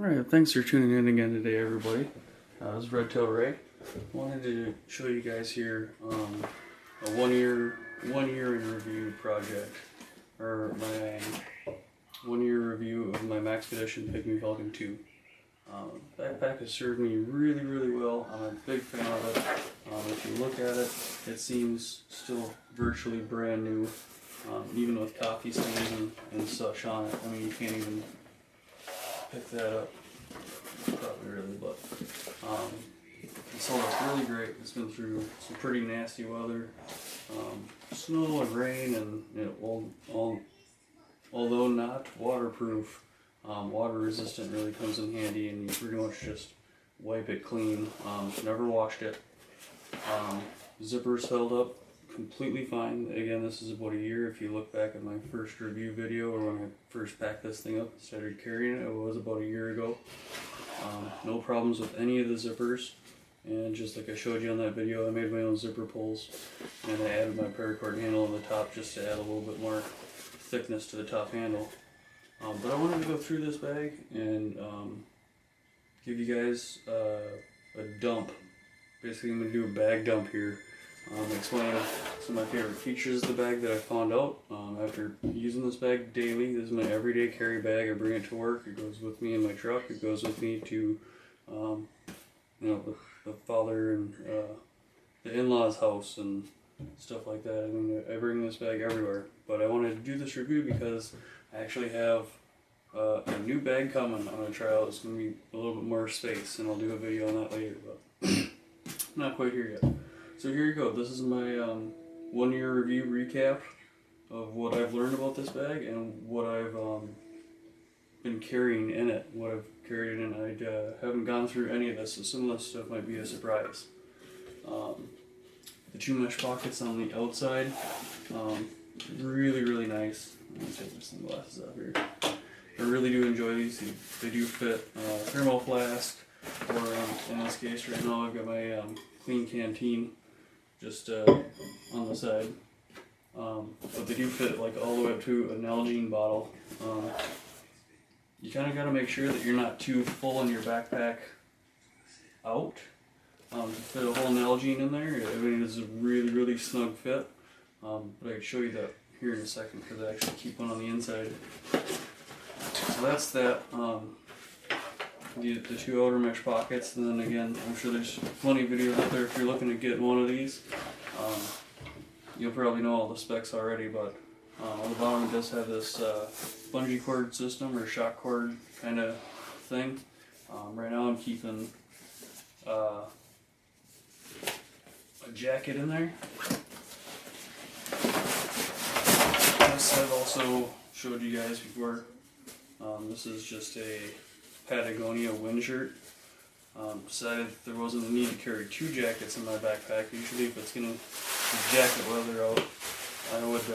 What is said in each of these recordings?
Alright, thanks for tuning in again today, everybody. This is Red Tail Ray. Wanted to show you guys here a one year in review project, or my 1 year review of my Maxpedition Pygmy Falcon 2. Backpack has served me really well. I'm a big fan of it. If you look at it, it seems still virtually brand new, even with coffee stains and such on it. I mean, you can't even pick that up, probably really, but so it's really great. It's been through some pretty nasty weather, snow and rain, and although not waterproof, water resistant really comes in handy, and you pretty much just wipe it clean. Never washed it. Zippers held up completely fine. Again, this is about a year. If you look back at my first review video, or when I first packed this thing up and started carrying it, it was about a year ago. No problems with any of the zippers, and just like I showed you on that video, I made my own zipper pulls, and I added my paracord handle on the top just to add a little bit more thickness to the top handle. But I wanted to go through this bag and give you guys a dump. Basically, I'm going to do a bag dump here. Explain some of my favorite features of the bag that I found out after using this bag daily. This is my everyday carry bag. I bring it to work. It goes with me in my truck. It goes with me to the father and the in-laws' house and stuff like that. I mean, I bring this bag everywhere. But I wanted to do this review because I actually have a new bag coming on a trial. It's going to be a little bit more space, and I'll do a video on that later, but not quite here yet. So here you go. This is my 1 year review recap of what I've learned about this bag and what I've been carrying in it, what I've carried in it. I haven't gone through any of this, so some of this stuff might be a surprise. The 2 mesh pockets on the outside, really nice. Let me take some glasses out here. I really do enjoy these. They do fit thermal flask, or in this case right now I've got my clean canteen just on the side, but they do fit like all the way up to an Nalgene bottle. You kind of got to make sure that you're not too full in your backpack out to fit a whole Nalgene in there. I mean, it's a really snug fit, but I can show you that here in a second because I actually keep one on the inside. So that's that. The 2 outer mesh pockets, and then again, I'm sure there's plenty of videos out there if you're looking to get one of these. You'll probably know all the specs already, but on the bottom it does have this bungee cord system or shock cord kind of thing. Right now I'm keeping a jacket in there. This I've also showed you guys before. This is just a Patagonia wind shirt. Decided there wasn't a need to carry 2 jackets in my backpack. Usually if it's going to jacket weather out, I would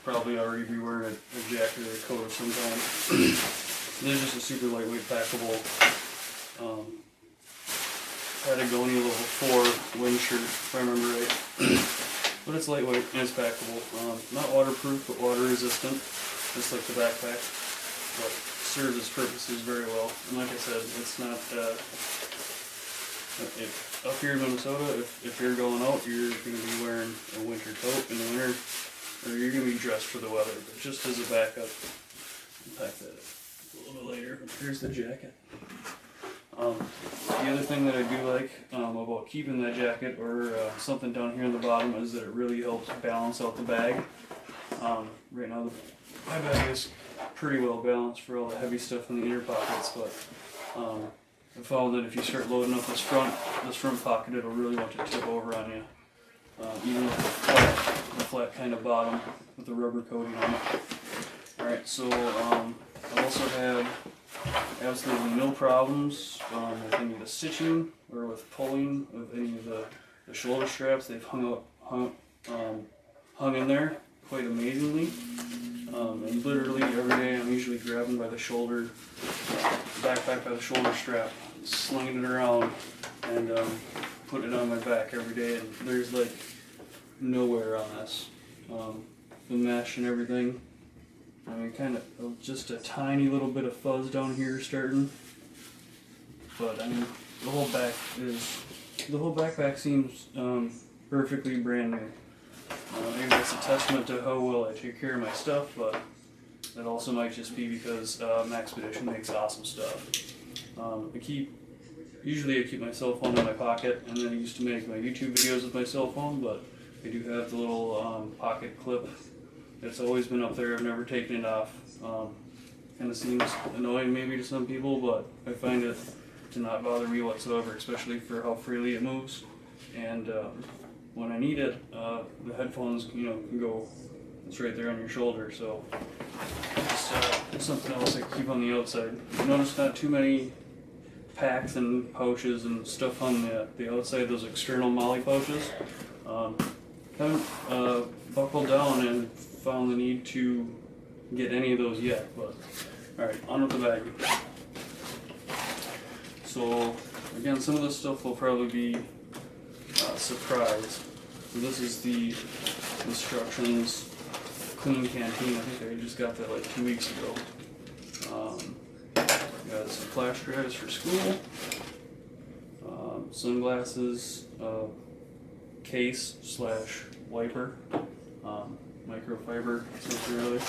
probably already be wearing a jacket or a coat of some kind. This is just a super lightweight packable Patagonia level 4 wind shirt, if I remember right. But it's lightweight and it's packable. Not waterproof, but water resistant, just like the backpack. But serves its purposes very well. And like I said, it's not up here in Minnesota, if you're going out, you're going to be wearing a winter coat in the winter, or you're going to be dressed for the weather. But just as a backup, I'll pack that a little bit later. Here's the jacket. The other thing that I do like about keeping that jacket, or something down here in the bottom, is that it really helps balance out the bag. Right now my bag is pretty well balanced for all the heavy stuff in the inner pockets, but I found that if you start loading up this front pocket, it'll really want to tip over on you, even with the flat kind of bottom with the rubber coating on it. Alright, so I also had absolutely no problems with any of the stitching or with pulling of any of the shoulder straps. They've hung in there quite amazingly. And literally every day I'm usually grabbing by the shoulder, backpack by the shoulder strap, slinging it around, and putting it on my back every day, and there's like no wear on this. The mesh and everything I mean, kind of just a tiny little bit of fuzz down here starting, but I mean, the whole backpack seems perfectly brand new. Maybe that's a testament to how well I take care of my stuff, but it also might just be because Maxpedition makes awesome stuff. Usually I keep my cell phone in my pocket, and then I used to make my YouTube videos with my cell phone, but I do have the little pocket clip. It's always been up there. I've never taken it off. Kind of seems annoying maybe to some people, but I find it to not bother me whatsoever, especially for how freely it moves. And when I need it, the headphones, can go. It's right there on your shoulder. So just something else I keep on the outside. Notice not too many packs and pouches and stuff on the outside. Those external molly pouches. Haven't buckled down and found the need to get any of those yet, but alright, on with the baggie. So again, some of this stuff will probably be surprise. So this is the instructions, clean canteen. I think I just got that like 2 weeks ago. Got some flash drives for school, sunglasses, case / wiper, microfiber, something or other.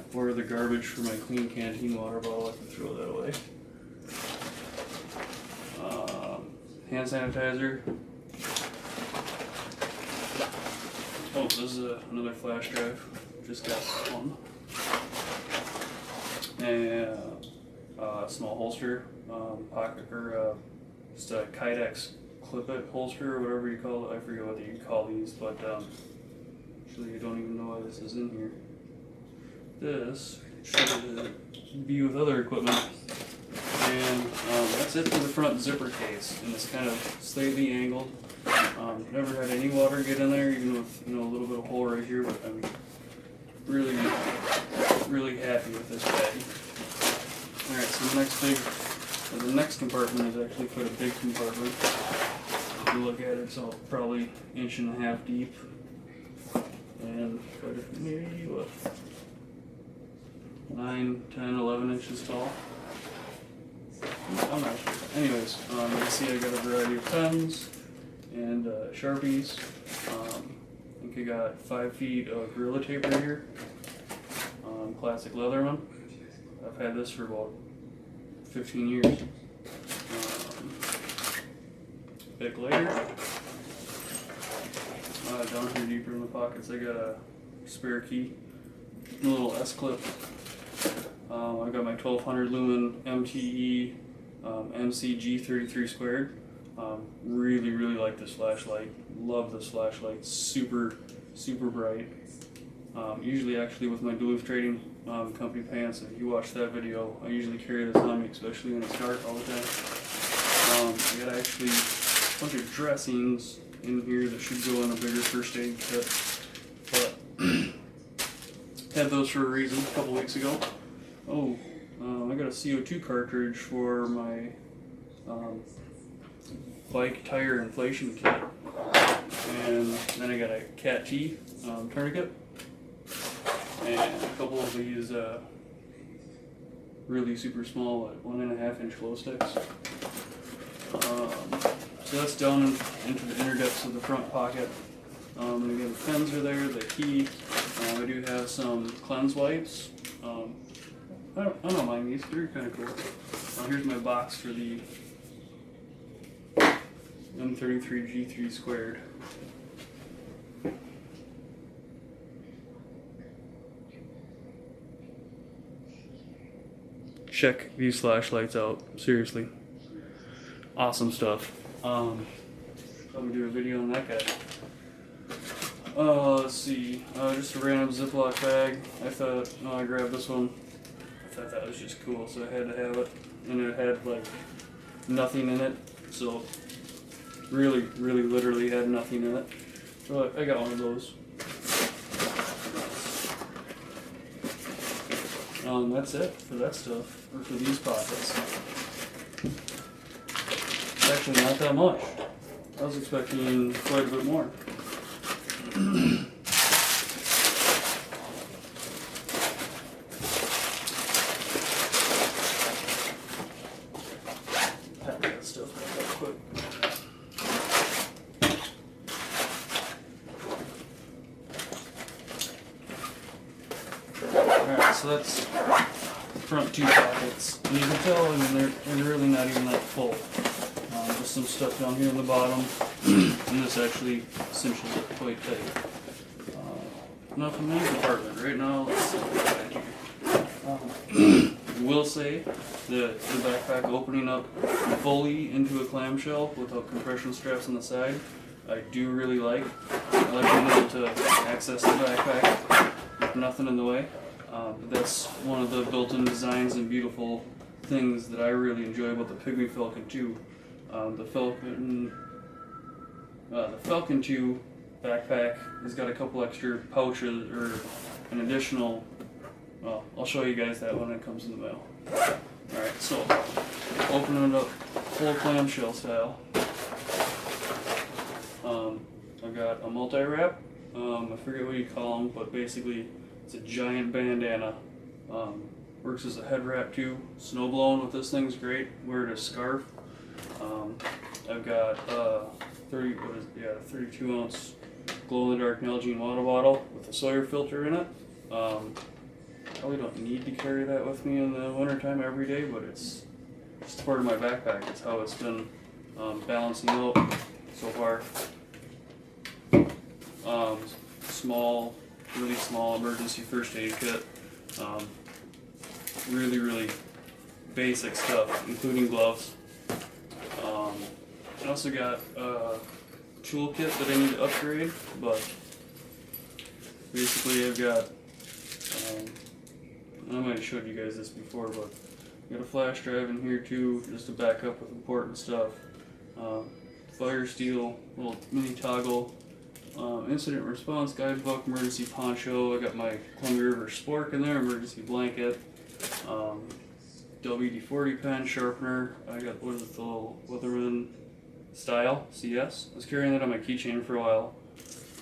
For the garbage for my clean canteen water bottle, I can throw that away. Hand sanitizer. Oh, this is another flash drive. Just got one. And a small holster, pocket, or just a Kydex clip-it holster, or whatever you call it. I forget what you call these, but actually I don't even know why this is in here. This should be with other equipment. And that's it for the front zipper case, and it's kind of slightly angled. Never had any water get in there, even with a little bit of hole right here, but I'm really happy with this bag. Alright, so the next compartment is actually quite a big compartment. If you look at it, it's probably 1.5 inches deep, and maybe 9, 10, 11 inches tall. I'm not sure. Anyways, you can see I got a variety of pens and Sharpies. I think I got 5 feet of Gorilla Tape right here. Classic Leatherman. I've had this for about 15 years. Bic lighter. Down here deeper in the pockets, I got a spare key, a little S-clip. I've got my 1200 lumen MTE MCG33 squared. Really like this flashlight. Love this flashlight. Super bright. Usually, actually, with my Duluth Trading Company pants, if you watch that video, I usually carry this on me, especially when it's dark all the time. I got actually a bunch of dressings in here that should go in a bigger first aid kit, but had those for a reason a couple weeks ago. I got a CO2 cartridge for my bike tire inflation kit, and then I got a cat T tourniquet, and a couple of these really super small 1.5 inch glow sticks. So that's down into the inner depths of the front pocket. And again, the pens are there, the key. I do have some cleanse wipes. I don't mind these, they're kind of cool. Here's my box for the M33G3 squared. Check these flashlights out, seriously. Awesome stuff. I'm gonna do a video on that guy. Let's see, just a random Ziploc bag. I grabbed this one. I thought that was just cool, so I had to have it. And it had like nothing in it, so really literally had nothing in it. So I got one of those. That's it for that stuff, or for these pockets. It's actually not that much. I was expecting quite a bit more. so that's the front two pockets. And you can tell, I mean, they're really not even that full. Just some stuff down here in the bottom, and this actually cinches it quite tight. Enough in that department. Right now, let's see what I do. Will say the backpack opening up fully into a clamshell without compression straps on the side, I do really like. I like being able to access the backpack with nothing in the way. But that's one of the built-in designs and beautiful things that I really enjoy about the Pygmy Falcon 2. The Falcon 2 backpack has got a couple extra pouches, or an additional, well, I'll show you guys that when it comes in the mail. Alright, so, opening it up full clamshell style. I've got a multi-wrap, I forget what you call them, but basically it's a giant bandana. Works as a head wrap too. Snow blowing with this thing's great. Wear it as a scarf. I've got 32 ounce glow-in-the-dark Nalgene water bottle with a Sawyer filter in it. Probably don't need to carry that with me in the wintertime every day, but it's just part of my backpack. It's how it's been balancing out so far. Small, really small emergency first aid kit. Really basic stuff, including gloves. I also got a toolkit that I need to upgrade, but basically I've got, I might have showed you guys this before, but I got a flash drive in here too, just to back up with important stuff. Fire steel, little mini toggle, incident response guidebook, emergency poncho. I got my Columbia River spork in there, emergency blanket, WD-40 pen, sharpener. I got, what is it, the little Weatherman Style CS. I was carrying that on my keychain for a while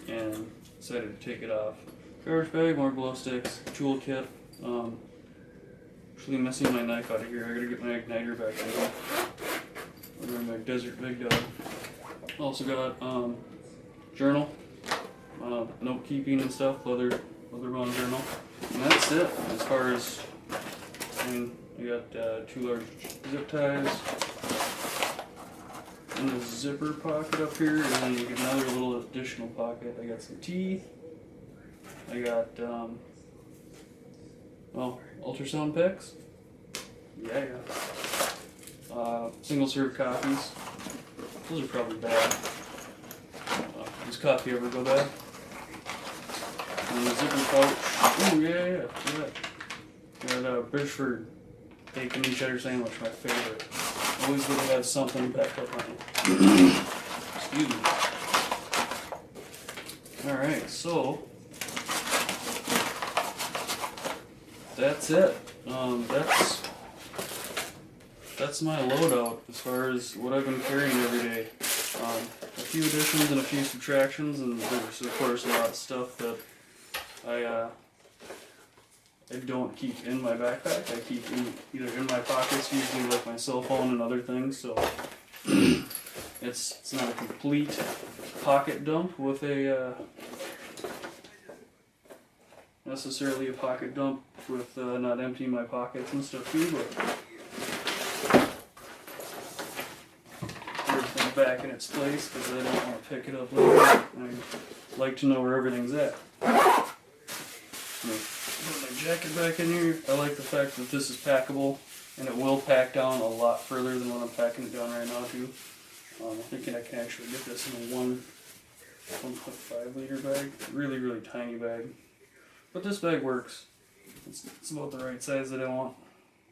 and decided to take it off. Garbage bag, more glow sticks, toolkit. Actually missing my knife out of here. I gotta get my igniter back in. Under my Desert Big Dog. Also got journal, note keeping and stuff, leather bound journal, and that's it. As far as, I mean, I got 2 large zip ties in the zipper pocket up here, and then you get another little additional pocket. I got some teeth. I got well, ultrasound picks. Yeah. Single serve coffees. Those are probably bad. Does coffee ever go bad? And the zipper pouch. Ooh, yeah. Got a Bridgeford bacon and cheddar sandwich, my favorite. Always good to have something backed up on it. Excuse me. Alright, so that's it. That's my loadout as far as what I've been carrying every day. A few additions and a few subtractions, and there's of course a lot of stuff that I don't keep in my backpack. I keep either in my pockets, usually like my cell phone and other things. So it's not a complete pocket dump with a necessarily a pocket dump with not emptying my pockets and stuff too, but everything back in its place because I don't want to pick it up later. I like to know where everything's at. Put my jacket back in here. I like the fact that this is packable and it will pack down a lot further than what I'm packing it down right now too. I'm thinking I can actually get this in a 1.5 liter bag. Really tiny bag. But this bag works. It's about the right size that I want.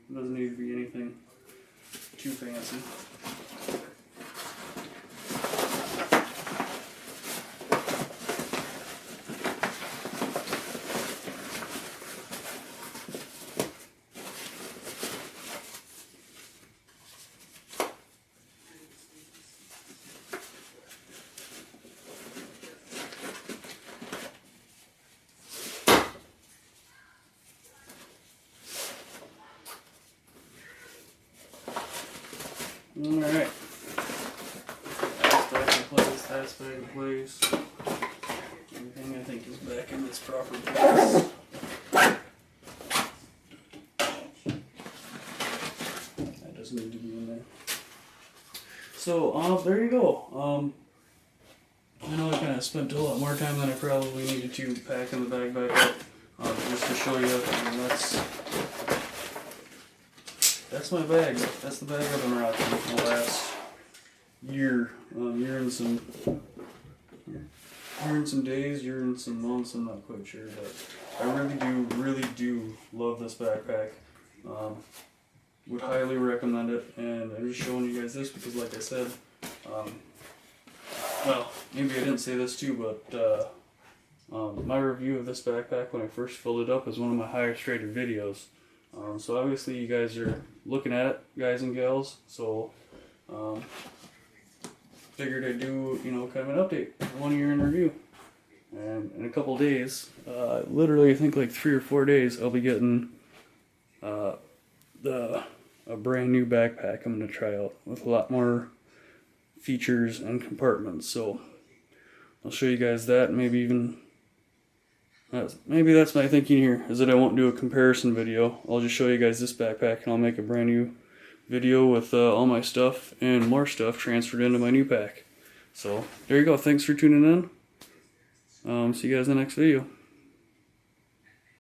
It doesn't need to be anything too fancy. Alright. That's back in place. Everything I think is back in its proper place. need to be in there. So, there you go. I know I kind of spent a lot more time than I probably needed to packing the bag back up. Just to show you, that's my bag. That's the bag I've been rocking for the last year. Year and some days, year and some months, I'm not quite sure, but I really do love this backpack. Would highly recommend it, and I'm just showing you guys this because, like I said, well, maybe I didn't say this too, but my review of this backpack when I first filled it up is one of my highest rated videos. So obviously you guys are looking at it, guys and gals, so figured I'd do, kind of an update, 1 year in review. And in a couple days, literally I think like 3 or 4 days, I'll be getting a brand new backpack I'm going to try out with a lot more features and compartments. So I'll show you guys that. Maybe that's my thinking here, is that I won't do a comparison video. I'll just show you guys this backpack and I'll make a brand new video with all my stuff and more stuff transferred into my new pack. So there you go. Thanks for tuning in. See you guys in the next video.